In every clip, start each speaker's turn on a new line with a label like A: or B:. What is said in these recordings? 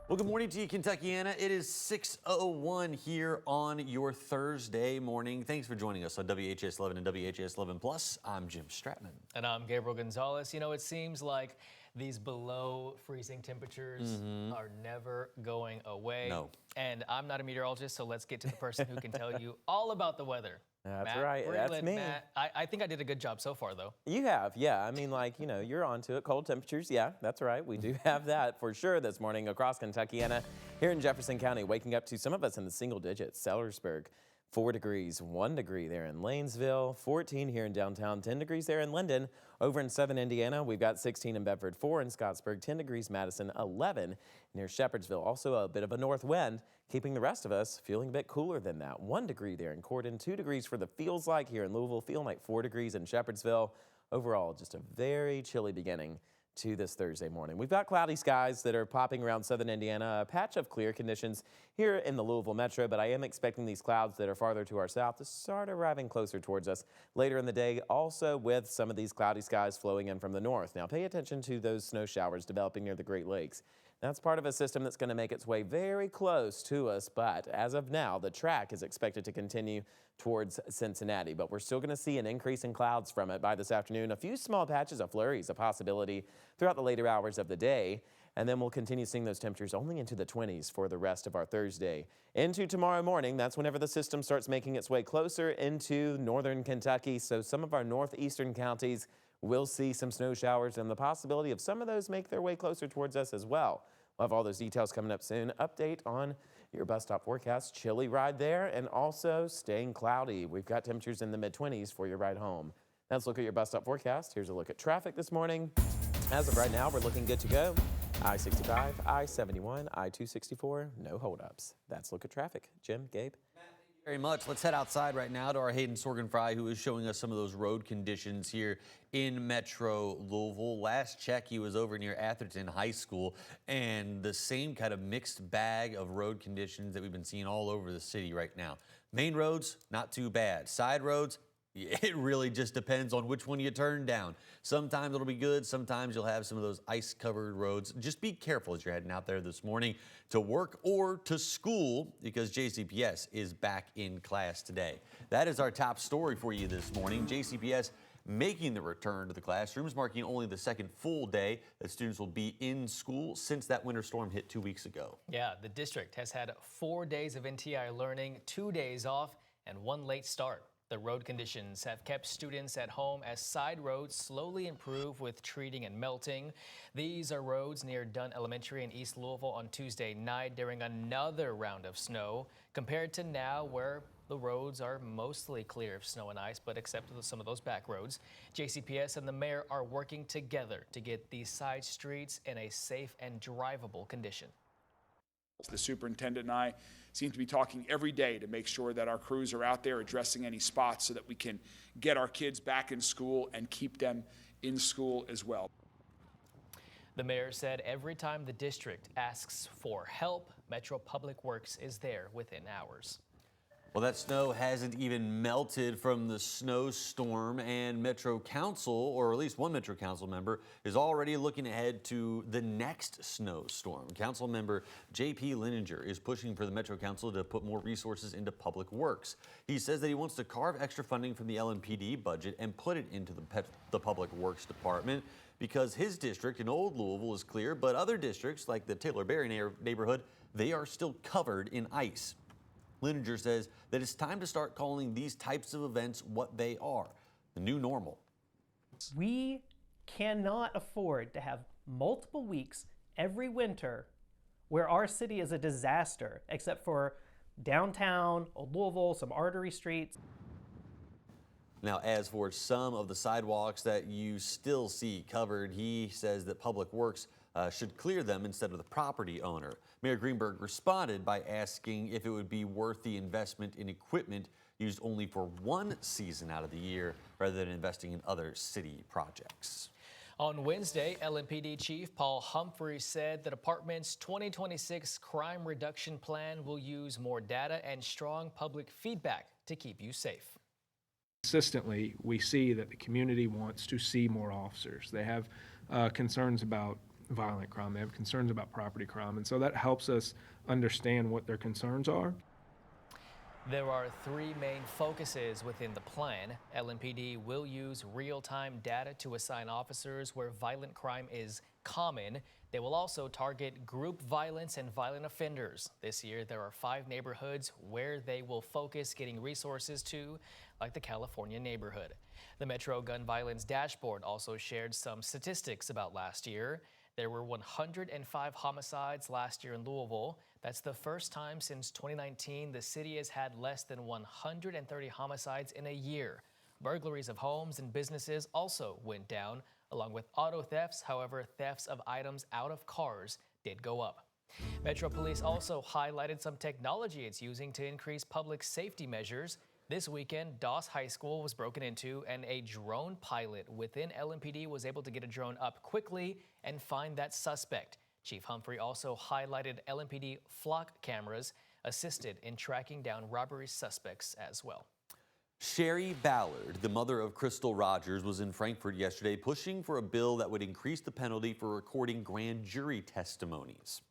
A: Well, good morning to you, Kentuckiana. It is 6:01 here on your Thursday morning. Thanks for joining us on WHAS 11 and WHAS 11 Plus. I'm Jim Stratman.
B: And I'm Gabriel Gonzalez. You know, it seems like these below freezing temperatures are never going away.
A: No.
B: And I'm not a meteorologist, so let's get to the person who can tell you all about the weather.
C: That's
B: Matt
C: right. That's
B: Breland.
C: me.
B: Matt, I think I did a good job so far, though.
C: You have, yeah. I mean, like, you're onto it. Cold temperatures, yeah, that's right. We do have that for sure this morning across Kentuckiana. Here in Jefferson County, waking up to some of us in the single digits. Sellersburg, 4 degrees, 1 degree there in Lanesville, 14 here in downtown, 10 degrees there in Linden. Over in southern Indiana, we've got 16 in Bedford, 4 in Scottsburg, 10 degrees Madison, 11 near Shepherdsville. Also a bit of a north wind, keeping the rest of us feeling a bit cooler than that. 1 degree there in Corden, 2 degrees for the feels like here in Louisville, feeling like 4 degrees in Shepherdsville. Overall, just a very chilly beginning to this Thursday morning. We've got cloudy skies that are popping around southern Indiana, a patch of clear conditions here in the Louisville metro, but I am expecting these clouds that are farther to our south to start arriving closer towards us later in the day, also with some of these cloudy skies flowing in from the north. Now pay attention to those snow showers developing near the Great Lakes. That's part of a system that's going to make its way very close to us, but as of now, the track is expected to continue towards Cincinnati, but we're still going to see an increase in clouds from it by this afternoon. A few small patches of flurries, a possibility throughout the later hours of the day, and then we'll continue seeing those temperatures only into the 20s for the rest of our Thursday. Into tomorrow morning, that's whenever the system starts making its way closer into northern Kentucky, so some of our northeastern counties will see some snow showers and the possibility of some of those make their way closer towards us as well. We'll have all those details coming up soon. Update on your bus stop forecast. Chilly ride there and also staying cloudy. We've got temperatures in the mid-20s for your ride home. Let's look at your bus stop forecast. Here's a look at traffic this morning. As of right now, we're looking good to go. I-65, I-71, I-264, no holdups. That's look at traffic. Jim, Gabe?
A: Very much. Let's head outside right now to our Hayden Sorgenfry, who is showing us some of those road conditions here in Metro Louisville. Last check, he was over near Atherton High School, and the same kind of mixed bag of road conditions that we've been seeing all over the city right now. Main roads, not too bad. Side roads, it really just depends on which one you turn down. Sometimes it'll be good. Sometimes you'll have some of those ice-covered roads. Just be careful as you're heading out there this morning to work or to school, because JCPS is back in class today. That is our top story for you this morning. JCPS making the return to the classrooms, marking only the second full day that students will be in school since that winter storm hit 2 weeks ago.
B: Yeah, the district has had 4 days of NTI learning, 2 days off, and 1 late start. The road conditions have kept students at home as side roads slowly improve with treating and melting. These are roads near Dunn Elementary in East Louisville on Tuesday night during another round of snow, compared to now where the roads are mostly clear of snow and ice, but except for some of those back roads. JCPS and the mayor are working together to get these side streets in a safe and drivable condition.
D: The superintendent and I seem to be talking every day to make sure that our crews are out there addressing any spots so that we can get our kids back in school and keep them in school as well.
B: The mayor said every time the district asks for help, Metro Public Works is there within hours.
A: Well, that snow hasn't even melted from the snowstorm, and Metro Council, or at least one Metro Council member, is already looking ahead to the next snowstorm. Council member J.P. Lininger is pushing for the Metro Council to put more resources into public works. He says that he wants to carve extra funding from the LMPD budget and put it into the public works department, because his district in Old Louisville is clear, but other districts like the Taylor Berry neighborhood, they are still covered in ice. Lininger says that it's time to start calling these types of events what they are, the new normal.
E: We cannot afford to have multiple weeks every winter where our city is a disaster, except for downtown, Old Louisville, some artery streets.
A: Now, as for some of the sidewalks that you still see covered, he says that Public Works should clear them instead of the property owner. Mayor Greenberg responded by asking if it would be worth the investment in equipment used only for one season out of the year rather than investing in other city projects.
B: On Wednesday, LMPD Chief Paul Humphrey said the department's 2026 crime reduction plan will use more data and strong public feedback to keep you safe.
F: Consistently, we see that the community wants to see more officers. They have concerns about violent crime. They have concerns about property crime. And so that helps us understand what their concerns are.
B: There are three main focuses within the plan. LMPD will use real-time data to assign officers where violent crime is common. They will also target group violence and violent offenders. This year, there are 5 neighborhoods where they will focus getting resources to, like the California neighborhood. The Metro Gun Violence Dashboard also shared some statistics about last year. There were 105 homicides last year in Louisville. That's the first time since 2019 the city has had less than 130 homicides in a year. Burglaries of homes and businesses also went down, along with auto thefts. However, thefts of items out of cars did go up. Metro Police also highlighted some technology it's using to increase public safety measures. This weekend, Doss High School was broken into, and a drone pilot within LMPD was able to get a drone up quickly and find that suspect. Chief Humphrey also highlighted LMPD flock cameras assisted in tracking down robbery suspects as well.
A: Sherry Ballard, the mother of Crystal Rogers, was in Frankfurt yesterday pushing for a bill that would increase the penalty for recording grand jury testimonies.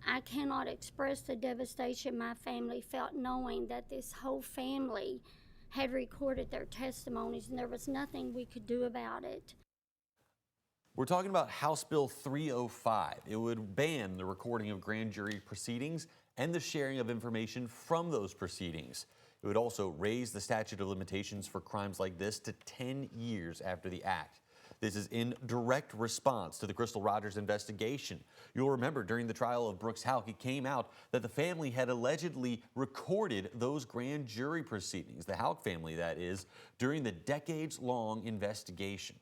G: I cannot express the devastation my family felt knowing that this whole family had recorded their testimonies and there was nothing we could do about it.
A: We're talking about House Bill 305. It would ban the recording of grand jury proceedings and the sharing of information from those proceedings. It would also raise the statute of limitations for crimes like this to 10 years after the act. This is in direct response to the Crystal Rogers investigation. You'll remember during the trial of Brooks Houck, it came out that the family had allegedly recorded those grand jury proceedings, the Houck family that is, during the decades-long investigation.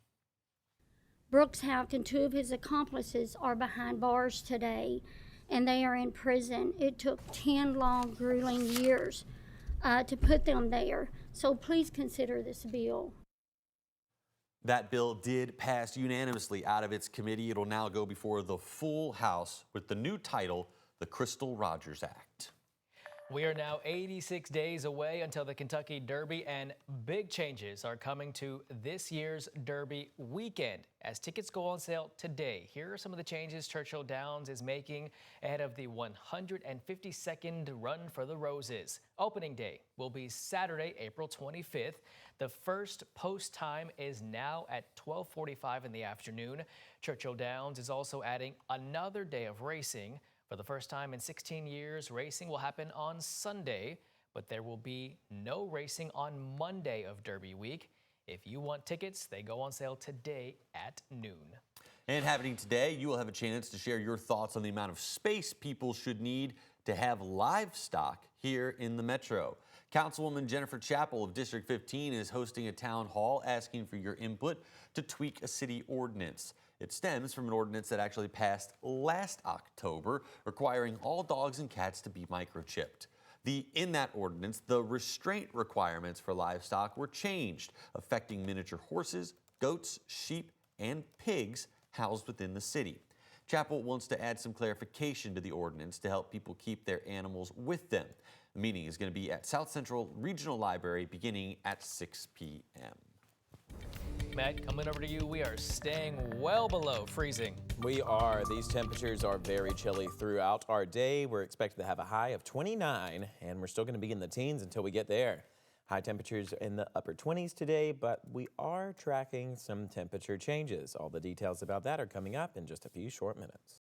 G: Brooks Houck and 2 of his accomplices are behind bars today, and they are in prison. It took 10 long, grueling years to put them there. So please consider this bill.
A: That bill did pass unanimously out of its committee. It'll now go before the full House with the new title, the Crystal Rogers Act.
B: We are now 86 days away until the Kentucky Derby, and big changes are coming to this year's Derby weekend as tickets go on sale today. Here are some of the changes Churchill Downs is making ahead of the 152nd Run for the Roses. Opening day will be Saturday, April 25th. The first post time is now at 12:45 in the afternoon. Churchill Downs is also adding another day of racing. For the first time in 16 years, racing will happen on Sunday, but there will be no racing on Monday of Derby week. If you want tickets, they go on sale today at noon.
A: And happening today, you will have a chance to share your thoughts on the amount of space people should need to have livestock here in the Metro. Councilwoman Jennifer Chappell of District 15 is hosting a town hall asking for your input to tweak a city ordinance. It stems from an ordinance that actually passed last October, requiring all dogs and cats to be microchipped. In that ordinance, the restraint requirements for livestock were changed, affecting miniature horses, goats, sheep, and pigs housed within the city. Chappell wants to add some clarification to the ordinance to help people keep their animals with them. The meeting is going to be at South Central Regional Library beginning at 6 p.m.
B: Matt, coming over to you, we are staying well below freezing.
C: We are. These temperatures are very chilly throughout our day. We're expected to have a high of 29, and we're still going to be in the teens until we get there. High temperatures in the upper 20s today, but we are tracking some temperature changes. All the details about that are coming up in just a few short minutes.